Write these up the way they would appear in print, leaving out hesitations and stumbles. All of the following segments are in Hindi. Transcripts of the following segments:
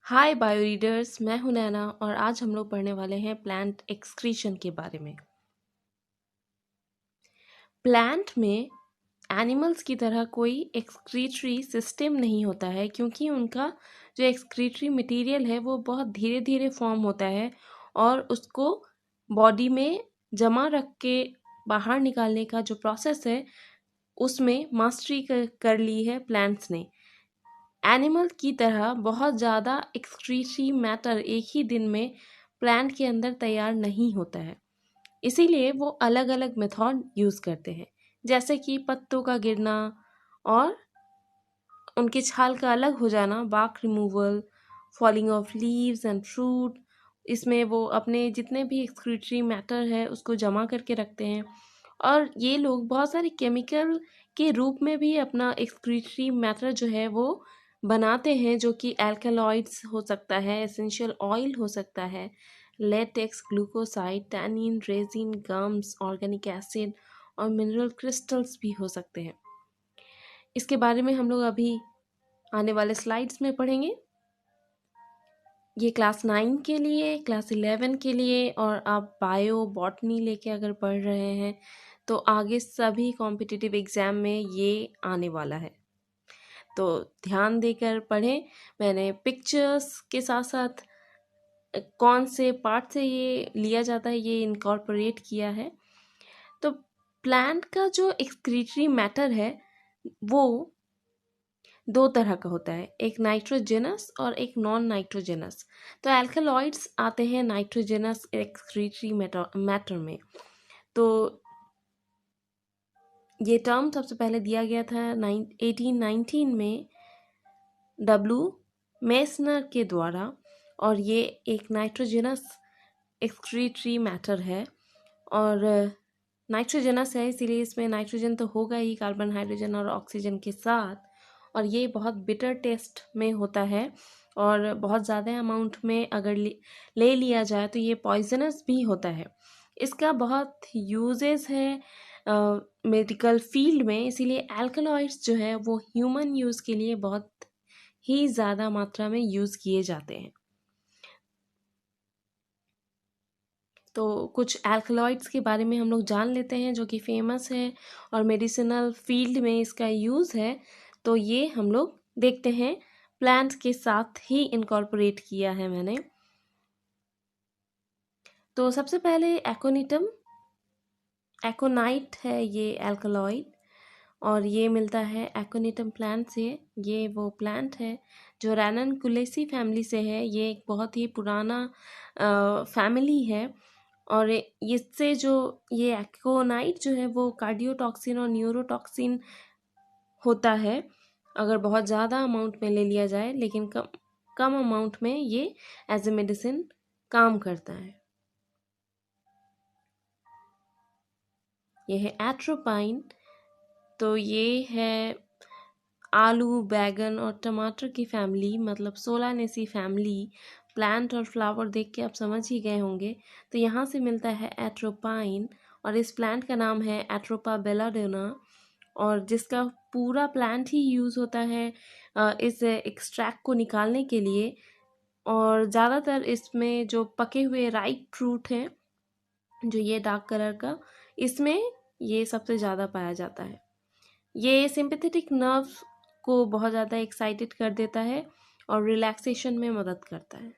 हाय बायो रीडर्स, मैं हूं नैना और आज हम लोग पढ़ने वाले हैं प्लांट एक्सक्रीशन के बारे में। प्लांट में एनिमल्स की तरह कोई एक्सक्रीटरी सिस्टम नहीं होता है, क्योंकि उनका जो एक्सक्रीटरी मटेरियल है वो बहुत धीरे धीरे फॉर्म होता है और उसको बॉडी में जमा रख के बाहर निकालने का जो प्रोसेस है उसमें मास्टरी कर ली है प्लांट्स ने। एनिमल की तरह बहुत ज़्यादा एक्सक्रीटरी मैटर एक ही दिन में प्लांट के अंदर तैयार नहीं होता है, इसीलिए वो अलग अलग मेथड यूज़ करते हैं, जैसे कि पत्तों का गिरना और उनके छाल का अलग हो जाना, bark removal, falling off leaves and fruit. इसमें वो अपने जितने भी एक्सक्रीटरी मैटर है उसको जमा करके रखते हैं और ये लोग बहुत सारे केमिकल के रूप में भी अपना एक्सक्रीटरी मैटर जो है वो बनाते हैं, जो कि एल्कलॉइड्स हो सकता है, एसेंशियल ऑयल हो सकता है, latex, glucoside, tannin, resin, gums, organic acid और मिनरल क्रिस्टल्स भी हो सकते हैं। इसके बारे में हम लोग अभी आने वाले स्लाइड्स में पढ़ेंगे। ये क्लास 9 के लिए, क्लास 11 के लिए, और आप बायो बॉटनी लेके अगर पढ़ रहे हैं तो आगे सभी कॉम्पिटिटिव एग्ज़ाम में ये आने वाला है, तो ध्यान देकर पढ़ें। मैंने पिक्चर्स के साथ साथ कौन से पार्ट से ये लिया जाता है ये इनकॉर्पोरेट किया है। तो प्लांट का जो एक्सक्रीटरी मैटर है वो दो तरह का होता है, एक नाइट्रोजेनस और एक नॉन नाइट्रोजेनस। तो एल्कलॉइड्स आते हैं नाइट्रोजेनस एक्सक्रीटरी मैटर में। तो ये टर्म सबसे पहले दिया गया था 1819 में डब्ल्यू मेसनर के द्वारा, और ये एक नाइट्रोजेनस एक्सक्रीटरी मैटर है और नाइट्रोजनस है, इसीलिए इसमें नाइट्रोजन तो होगा ही, कार्बन, हाइड्रोजन और ऑक्सीजन के साथ, और ये बहुत बिटर टेस्ट में होता है और बहुत ज़्यादा अमाउंट में अगर ले लिया जाए तो ये पॉइजनस भी होता है। इसका बहुत यूजेस है मेडिकल फील्ड में, इसीलिए एल्कलॉइड्स जो है वो ह्यूमन यूज़ के लिए बहुत ही ज़्यादा मात्रा में यूज़ किए जाते हैं। तो कुछ एल्कलॉइड्स के बारे में हम लोग जान लेते हैं जो कि फेमस है और मेडिसिनल फील्ड में इसका यूज़ है। तो ये हम लोग देखते हैं, प्लांट्स के साथ ही इनकॉर्पोरेट किया है मैंने। तो सबसे पहले एकोनाइट है ये एल्कलॉइड, और ये मिलता है एक्ोनिटम प्लांट से। ये वो प्लांट है जो रैननकुलेसी फैमिली से है। ये एक बहुत ही पुराना फैमिली है और इससे जो ये एक्ोनाइट जो है वो कार्डियोटॉक्सिन और न्यूरोटॉक्सिन होता है अगर बहुत ज़्यादा अमाउंट में ले लिया जाए, लेकिन कम अमाउंट में ये एज ए मेडिसिन काम करता है। ये है एट्रोपाइन। तो ये है आलू, बैगन और टमाटर की फैमिली, मतलब सोलानेसी फैमिली। प्लांट और फ्लावर देख के आप समझ ही गए होंगे। तो यहाँ से मिलता है एट्रोपाइन, और इस प्लांट का नाम है एट्रोपा बेलाडोना, और जिसका पूरा प्लांट ही यूज़ होता है इस एक्सट्रैक्ट को निकालने के लिए। और ज़्यादातर इसमें जो पके हुए राइप फ्रूट है, जो ये डार्क कलर का, इसमें ये सबसे ज़्यादा पाया जाता है। ये सिंपैथेटिक नर्व्स को बहुत ज़्यादा एक्साइटेड कर देता है और रिलैक्सेशन में मदद करता है।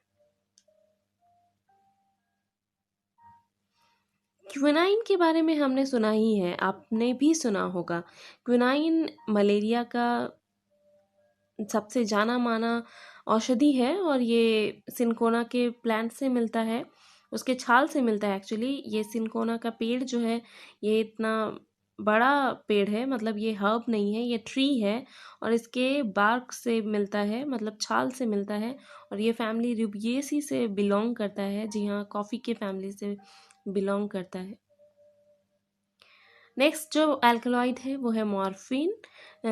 क्विनाइन के बारे में हमने सुना ही है, आपने भी सुना होगा। क्विनाइन मलेरिया का सबसे जाना माना औषधि है और ये सिनकोना के प्लांट से मिलता है, उसके छाल से मिलता है। एक्चुअली ये सिनकोना का पेड़ जो है ये इतना बड़ा पेड़ है, मतलब ये हर्ब नहीं है, ये ट्री है, और इसके बार्क से मिलता है, मतलब छाल से मिलता है, और ये फैमिली रुबिएसी से बिलोंग करता है। जी हाँ, कॉफ़ी के फैमिली से बिलोंग करता है। नेक्स्ट जो एल्कलॉइड है वो है मॉर्फिन,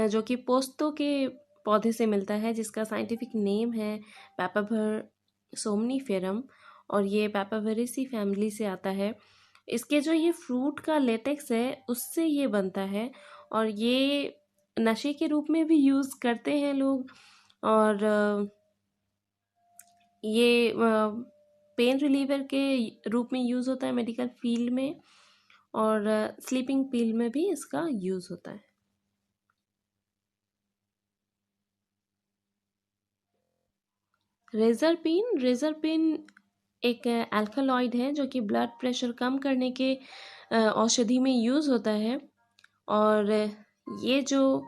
जो कि पोस्तों के पौधे से मिलता है, जिसका साइंटिफिक नेम है पैपावर सोमनीफेरम, और ये पैपावेरेसी फैमिली से आता है। इसके जो ये फ्रूट का लेटेक्स है उससे ये बनता है, और ये नशे के रूप में भी यूज़ करते हैं लोग। और ये पेन रिलीवर के रूप में यूज़ होता है मेडिकल फील्ड में, और स्लीपिंग पिल में भी इसका यूज़ होता है। रेज़रपिन एक अल्कलॉइड है जो कि ब्लड प्रेशर कम करने के औषधि में यूज़ होता है। और ये जो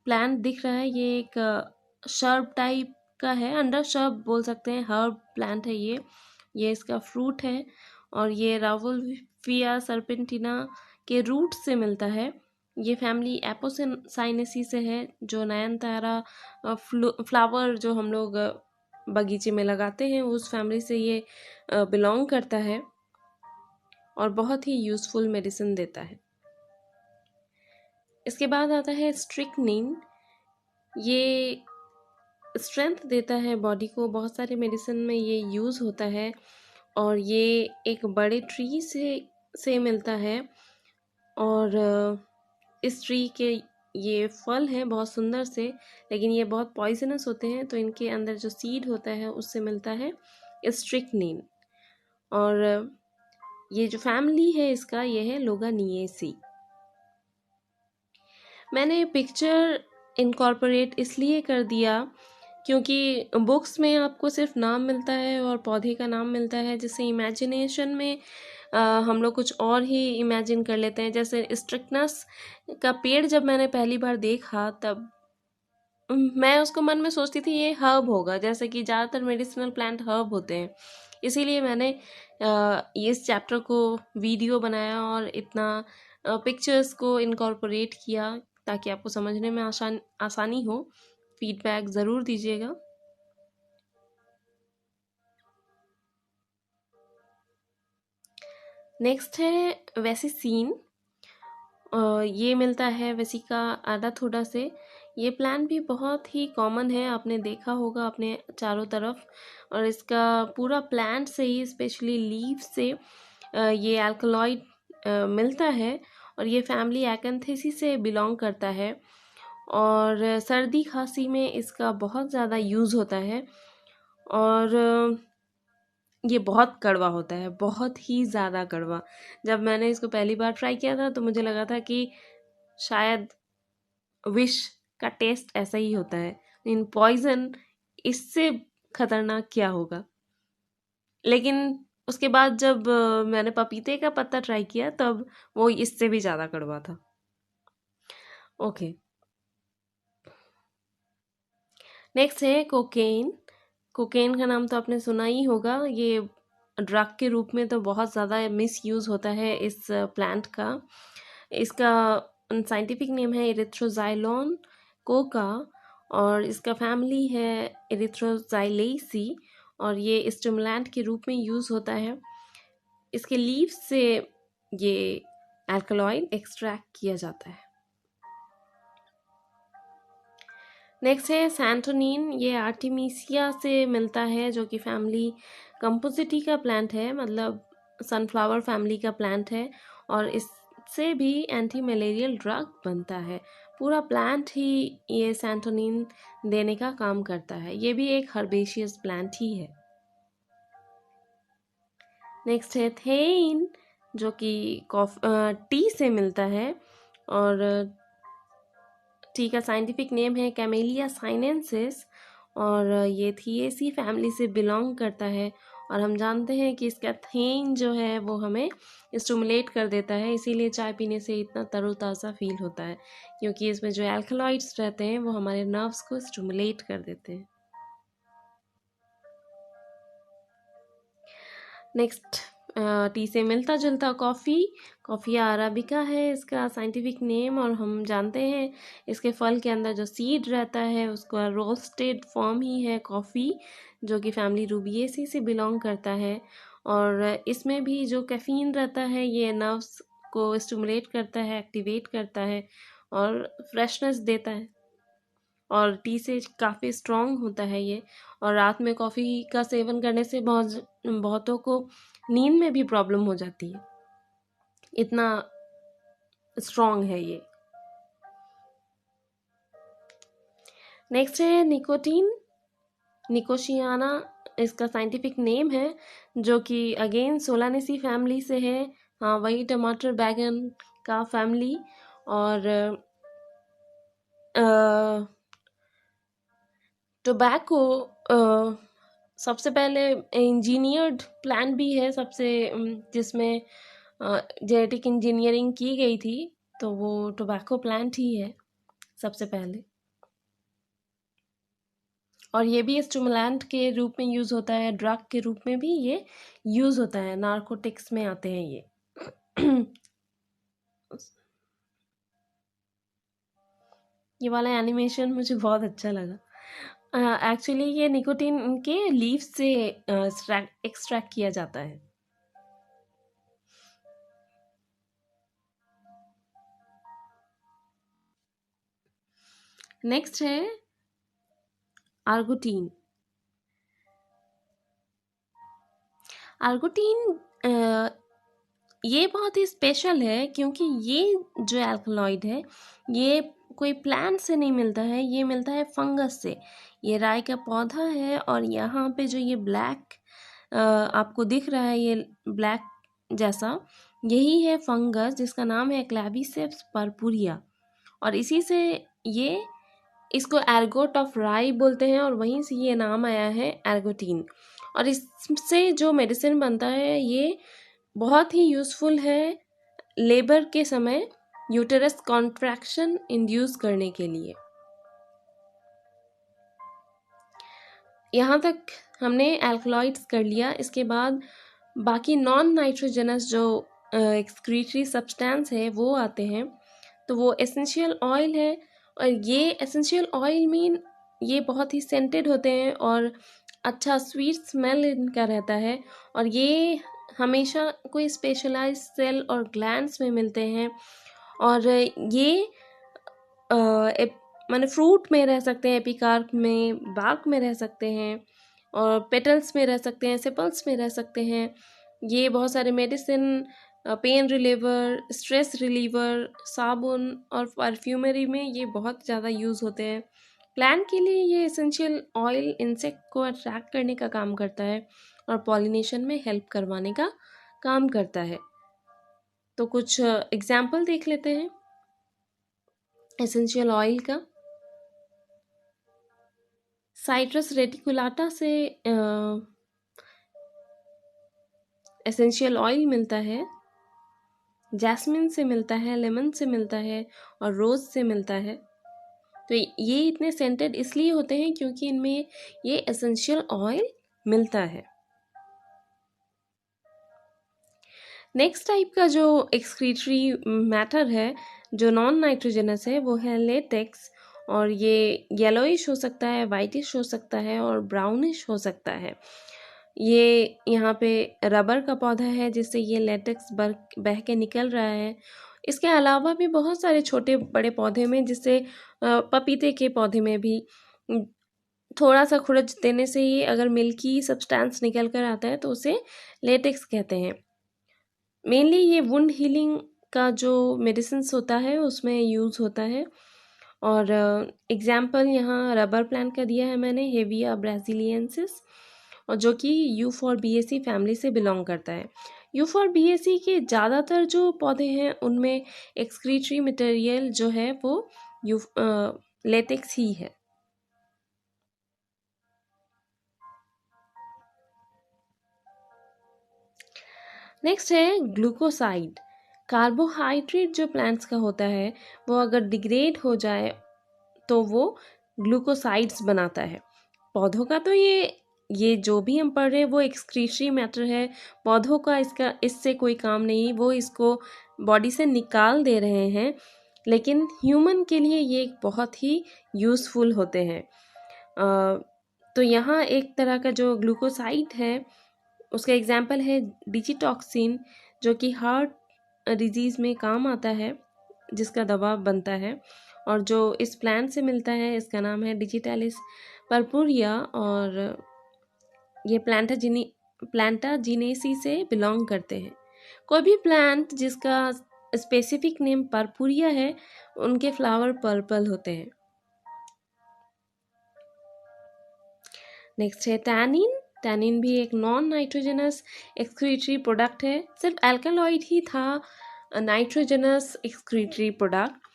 प्लांट दिख रहा है ये एक शर्ब टाइप का है, अंडर शर्ब बोल सकते हैं, हर्ब प्लांट है ये इसका फ्रूट है। और ये रावोल्फिया सर्पेंटिना के रूट से मिलता है। ये फैमिली एपोसाइनेसी से है, जो नयनतारा फ्लावर जो हम लोग बगीचे में लगाते हैं उस फैमिली से ये बिलोंग करता है, और बहुत ही यूज़फुल मेडिसिन देता है। इसके बाद आता है स्ट्रिक्निन। ये स्ट्रेंथ देता है बॉडी को, बहुत सारे मेडिसिन में ये यूज़ होता है। और ये एक बड़े ट्री से मिलता है। और इस ट्री के ये फल हैं बहुत सुंदर से, लेकिन ये बहुत पॉइजनस होते हैं, तो इनके अंदर जो सीड होता है उससे मिलता है स्ट्रिक्निन। और ये जो फैमिली है इसका ये है लोगानिएसी। मैंने पिक्चर इनकॉर्पोरेट इसलिए कर दिया क्योंकि बुक्स में आपको सिर्फ नाम मिलता है और पौधे का नाम मिलता है, जिससे इमेजिनेशन में हम लोग कुछ और ही इमेजिन कर लेते हैं। जैसे स्ट्रिक्नस का पेड़ जब मैंने पहली बार देखा तब मैं उसको मन में सोचती थी ये हर्ब होगा, जैसे कि ज़्यादातर मेडिसिनल प्लांट हर्ब होते हैं। इसीलिए मैंने इस चैप्टर को वीडियो बनाया और इतना पिक्चर्स को इनकॉर्पोरेट किया ताकि आपको समझने में आसानी हो। फीडबैक ज़रूर दीजिएगा। नेक्स्ट है वेसिसीन। ये मिलता है वेसिका आडाथोडा से। ये प्लांट भी बहुत ही कॉमन है, आपने देखा होगा अपने चारों तरफ। और इसका पूरा प्लांट से ही, स्पेशली लीफ से ये अल्कलॉइड मिलता है। और ये फैमिली एकंथेसी से बिलोंग करता है। और सर्दी खांसी में इसका बहुत ज़्यादा यूज़ होता है। और ये बहुत कड़वा होता है, बहुत ही ज़्यादा कड़वा। जब मैंने इसको पहली बार ट्राई किया था तो मुझे लगा था कि शायद विष का टेस्ट ऐसा ही होता है, इन पॉइजन इससे खतरनाक क्या होगा। लेकिन उसके बाद जब मैंने पपीते का पत्ता ट्राई किया तब वो इससे भी ज़्यादा कड़वा था। ओके, नेक्स्ट है कोकेन। कोकेन का नाम तो आपने सुना ही होगा। ये ड्रग के रूप में तो बहुत ज़्यादा मिस यूज़ होता है इस प्लांट का। इसका साइंटिफिक नेम है इरिथ्रोजाइलोन कोका, और इसका फैमिली है इरिथ्रोजाइलेसी। और ये स्टिमुलेंट के रूप में यूज़ होता है। इसके लीफ से ये अल्कलॉइड एक्सट्रैक्ट किया जाता है। नेक्स्ट है सैंटोनिन। ये आर्टिमीसिया से मिलता है, जो कि फैमिली कंपोजिटी का प्लांट है, मतलब सनफ्लावर फैमिली का प्लांट है। और इससे भी एंटी मलेरियल ड्रग बनता है। पूरा प्लांट ही ये सैंटोनिन देने का काम करता है। ये भी एक हर्बेशियस प्लांट ही है। नेक्स्ट है थेइन, जो कि टी से मिलता है। और टी का साइंटिफिक नेम है कैमेलिया साइनेंसिस। और ये थिएसी फैमिली से बिलोंग करता है। और हम जानते हैं कि इसका थेन जो है वो हमें स्टिमुलेट कर देता है, इसीलिए चाय पीने से इतना तरोताज़ा फील होता है, क्योंकि इसमें जो एल्कलॉइड्स रहते हैं वो हमारे नर्व्स को स्टिमुलेट कर देते हैं। नेक्स्ट टी से मिलता जुलता कॉफ़ी अराबिका है इसका साइंटिफिक नेम। और हम जानते हैं इसके फल के अंदर जो सीड रहता है उसका रोस्टेड फॉर्म ही है कॉफ़ी, जो कि फैमिली रूबिएसी से बिलोंग करता है। और इसमें भी जो कैफीन रहता है ये नर्व्स को स्टिमुलेट करता है, एक्टिवेट करता है और फ्रेशनेस देता है। और टी से काफ़ी स्ट्रॉन्ग होता है ये। और रात में कॉफ़ी का सेवन करने से बहुतों को नींद में भी प्रॉब्लम हो जाती है, इतना स्ट्रॉन्ग है ये। नेक्स्ट है निकोटीन, निकोशियाना इसका साइंटिफिक नेम है, जो कि अगेन सोलानेसी फैमिली से है। हाँ, वही टमाटर बैगन का फैमिली। और टोबैको सबसे पहले इंजीनियर्ड प्लांट भी है, सबसे जिसमें जेनेटिक इंजीनियरिंग की गई थी, तो वो टोबैको प्लांट ही है सबसे पहले। और ये भी स्टिमुलेंट के रूप में यूज़ होता है, ड्रग के रूप में भी ये यूज़ होता है, नार्कोटिक्स में आते हैं ये। ये वाला एनिमेशन मुझे बहुत अच्छा लगा। एक्चुअली ये निकोटीन के लीफ से एक्सट्रैक्ट किया जाता है। नेक्स्ट है आर्गोटीन। आर्गोटीन ये बहुत ही स्पेशल है, क्योंकि ये जो एल्कलॉइड है ये कोई प्लांट से नहीं मिलता है, ये मिलता है फंगस से। ये राई का पौधा है, और यहाँ पे जो ये ब्लैक आपको दिख रहा है, ये ब्लैक जैसा, यही है फंगस जिसका नाम है क्लैविसेप्स पर्पुरिया। और इसी से ये इसको एर्गोट ऑफ राई बोलते हैं, और वहीं से ये नाम आया है एर्गोटीन। और इससे जो मेडिसिन बनता है ये बहुत ही यूज़फुल है लेबर के समय यूटेरस कॉन्ट्रैक्शन इंड्यूस करने के लिए। यहाँ तक हमने एल्कलॉइड्स कर लिया। इसके बाद बाकी नॉन नाइट्रोजनस जो एक्सक्रीटरी सब्सटेंस है वो आते हैं। तो वो एसेंशियल ऑयल है, और ये एसेंशियल ऑयल मीन ये बहुत ही सेंटेड होते हैं, और अच्छा स्वीट स्मेल इनका रहता है। और ये हमेशा कोई स्पेशलाइज्ड सेल और ग्लैंड्स में मिलते हैं। और ये माने फ्रूट में रह सकते हैं, एपिकार्प में, बार्क में रह सकते हैं, और पेटल्स में रह सकते हैं, सेपल्स में रह सकते हैं। ये बहुत सारे medicine, pain reliever, stress reliever, साबुन और परफ्यूमरी में ये बहुत ज़्यादा यूज़ होते हैं। प्लांट के लिए ये एसेंशियल ऑयल इंसेक्ट को अट्रैक्ट करने का काम करता है, और पॉलिनेशन में हेल्प करवाने का काम करता है। तो कुछ एग्जाम्पल देख लेते हैं एसेंशियल ऑयल का। साइट्रस रेटिकुलाटा से एसेंशियल ऑयल मिलता है, जैस्मिन से मिलता है, लेमन से मिलता है, और रोज़ से मिलता है। तो ये इतने सेंटेड इसलिए होते हैं क्योंकि इनमें ये एसेंशियल ऑयल मिलता है। नेक्स्ट टाइप का जो एक्सक्रीटरी मैटर है जो नॉन नाइट्रोजनस है वो है लेटेक्स। और ये येलोइश हो सकता है, वाइटिश हो सकता है, और ब्राउनिश हो सकता है। ये यहाँ पे रबर का पौधा है जिससे ये लेटेक्स बह के निकल रहा है। इसके अलावा भी बहुत सारे छोटे बड़े पौधे में, जिससे पपीते के पौधे में भी थोड़ा सा खुरच देने से ही अगर मिल्की सब्सटेंस निकल कर आता है तो उसे लेटेक्स कहते हैं। मेनली ये वुंड हीलिंग का जो मेडिसिन्स होता है उसमें यूज़ होता है। और एग्जाम्पल यहाँ रबर प्लांट का दिया है मैंने, हेविया ब्राज़िलियंसिस, और जो कि यूफॉरबिएसी फैमिली से बिलोंग करता है। यूफॉरबिएसी के ज़्यादातर जो पौधे हैं उनमें एक्सक्रीटरी मटेरियल जो है वो लेटेक्स ही है। नेक्स्ट है ग्लूकोसाइड। कार्बोहाइड्रेट जो प्लांट्स का होता है वो अगर डिग्रेड हो जाए तो वो ग्लूकोसाइड्स बनाता है। पौधों का तो ये जो भी हम पढ़ रहे हैं वो एक्सक्रीटरी मैटर है। पौधों का इससे कोई काम नहीं, वो इसको बॉडी से निकाल दे रहे हैं। लेकिन ह्यूमन के लिए ये बहुत ही यूज़फुल होते हैं। तो यहाँ एक तरह का जो ग्लूकोसाइड है उसका एग्जाम्पल है डिजिटॉक्सिन, जो कि हार्ट डिजीज़ में काम आता है, जिसका दवा बनता है। और जो इस प्लांट से मिलता है इसका नाम है डिजिटालिस पर्पुरिया, और ये प्लांटाजिनेसी से बिलोंग करते हैं। कोई भी प्लांट जिसका स्पेसिफिक नेम पर्पुरिया है उनके फ्लावर पर्पल होते हैं। नेक्स्ट है टैनिन। टैनिन भी एक नॉन नाइट्रोजनस एक्सक्रीटरी प्रोडक्ट है, सिर्फ एल्कालॉइड ही था नाइट्रोजनस एक्सक्रीटरी प्रोडक्ट।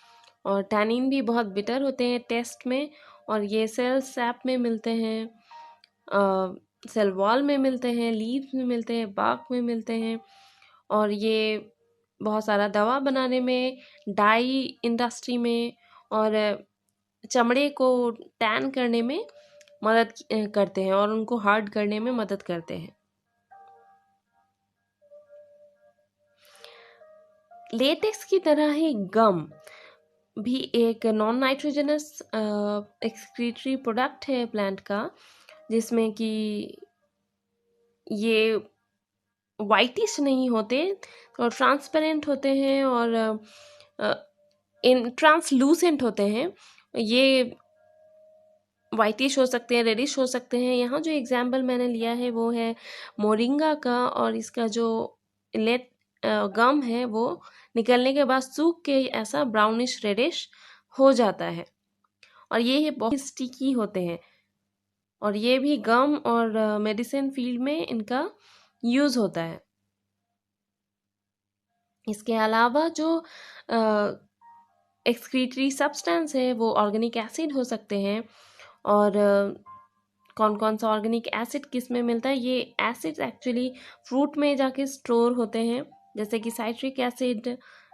और टैनिन भी बहुत बिटर होते हैं टेस्ट में, और ये सेल सैप में मिलते हैं, सेल वॉल में मिलते हैं, लीव्स में मिलते हैं, बार्क में मिलते हैं, और ये बहुत सारा दवा बनाने में, डाई इंडस्ट्री में, और चमड़े को टैन करने में मदद करते हैं और उनको हार्ड करने में मदद करते हैं। लेटेक्स की तरह ही गम भी एक नॉन नाइट्रोजनस एक्सक्रीटरी प्रोडक्ट है प्लांट का, जिसमें कि ये वाइटिश नहीं होते और ट्रांसपेरेंट होते हैं और इन ट्रांसलूसेंट होते हैं। ये वाइटिश हो सकते हैं, रेडिश हो सकते हैं। यहाँ जो एग्जाम्पल मैंने लिया है वो है मोरिंगा का, और इसका जो लेट गम है वो निकलने के बाद सूख के ऐसा ब्राउनिश रेडिश हो जाता है, और ये बहुत स्टिकी होते हैं, और ये भी गम और मेडिसिन फील्ड में इनका यूज़ होता है। इसके अलावा जो एक्सक्रीटरी सब्सटेंस है वो ऑर्गेनिक एसिड हो सकते हैं, और कौन कौन सा ऑर्गेनिक एसिड किस में मिलता है, ये एसिड्स एक्चुअली फ्रूट में जाके स्टोर होते हैं, जैसे कि साइट्रिक एसिड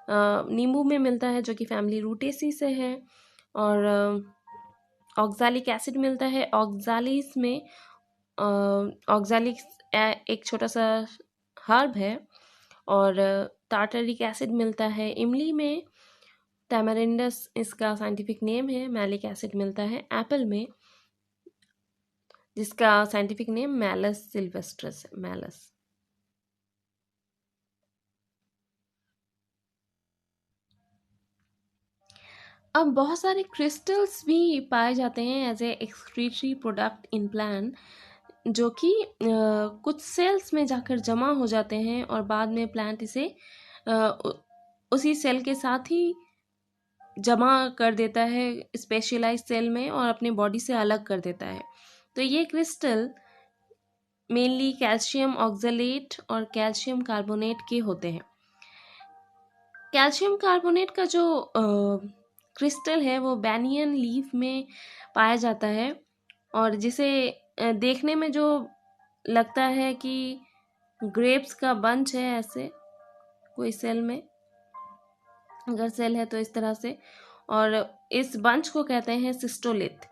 नींबू में मिलता है जो कि फैमिली रूटेसी से है, और ऑक्सालिक एसिड मिलता है ऑक्सालिस में। ऑक्सालिक एक छोटा सा हर्ब है, और टार्टरिक एसिड मिलता है इमली में, टैमरिंडस इसका साइंटिफिक नेम है। मैलिक एसिड मिलता है एप्पल में, जिसका साइंटिफिक नेम मैलस सिल्वेस्ट्रस है, मैलस। अब बहुत सारे क्रिस्टल्स भी पाए जाते हैं as a excretory product in plant, जो कि कुछ सेल्स में जाकर जमा हो जाते हैं और बाद में प्लांट इसे उसी सेल के साथ ही जमा कर देता है स्पेशलाइज सेल में, और अपने बॉडी से अलग कर देता है। तो ये क्रिस्टल मेनली कैल्शियम ऑक्सलेट और कैल्शियम कार्बोनेट के होते हैं। कैल्शियम कार्बोनेट का जो क्रिस्टल है वो बैनियन लीफ में पाया जाता है, और जिसे देखने में जो लगता है कि ग्रेप्स का बंच है, ऐसे कोई सेल में अगर सेल है तो इस तरह से, और इस बंच को कहते हैं सिस्टोलिथ।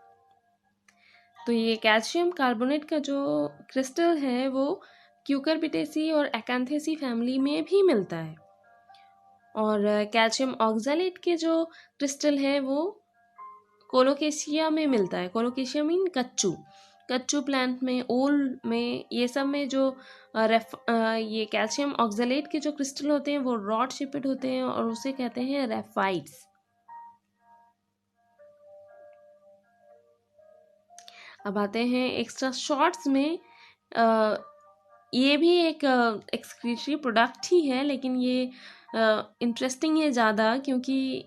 तो ये कैल्शियम कार्बोनेट का जो क्रिस्टल है वो क्यूकरबिटेसी और एकांथेसी फैमिली में भी मिलता है, और कैल्शियम ऑक्सलेट के जो क्रिस्टल है वो कोलोकेशिया में मिलता है। कोलोकेशिया मीन कच्चू प्लांट में, ओल में, ये सब में जो ये कैल्शियम ऑक्सलेट के जो क्रिस्टल होते हैं वो रॉड शेपेड होते हैं, और उसे कहते हैं रेफाइट्स। अब आते हैं एक्स्ट्रा शॉर्ट्स में। ये भी एक एक्सक्रीटरी प्रोडक्ट ही है, लेकिन ये इंटरेस्टिंग है ज़्यादा, क्योंकि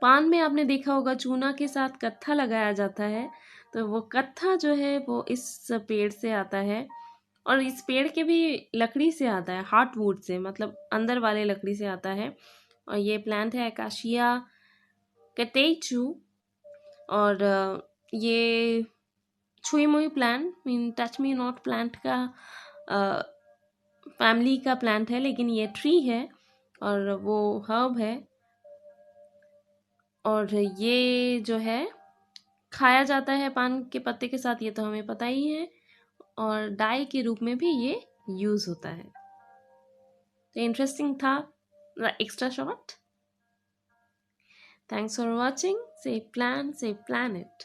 पान में आपने देखा होगा चूना के साथ कत्था लगाया जाता है, तो वो कत्था जो है वो इस पेड़ से आता है, और इस पेड़ के भी लकड़ी से आता है, हार्टवुड से, मतलब अंदर वाले लकड़ी से आता है। और ये प्लांट है अकाशिया कटेचू, और ये छुई मुई plant mean touch me not plant का फैमिली का प्लांट है, लेकिन ये ट्री है और वो हर्ब है, और ये जो है खाया जाता है पान के पत्ते के साथ, ये तो हमें पता ही है, और डाई के रूप में भी ये यूज होता है। तो इंटरेस्टिंग था extra shot. Thanks for watching. Save plant, save planet.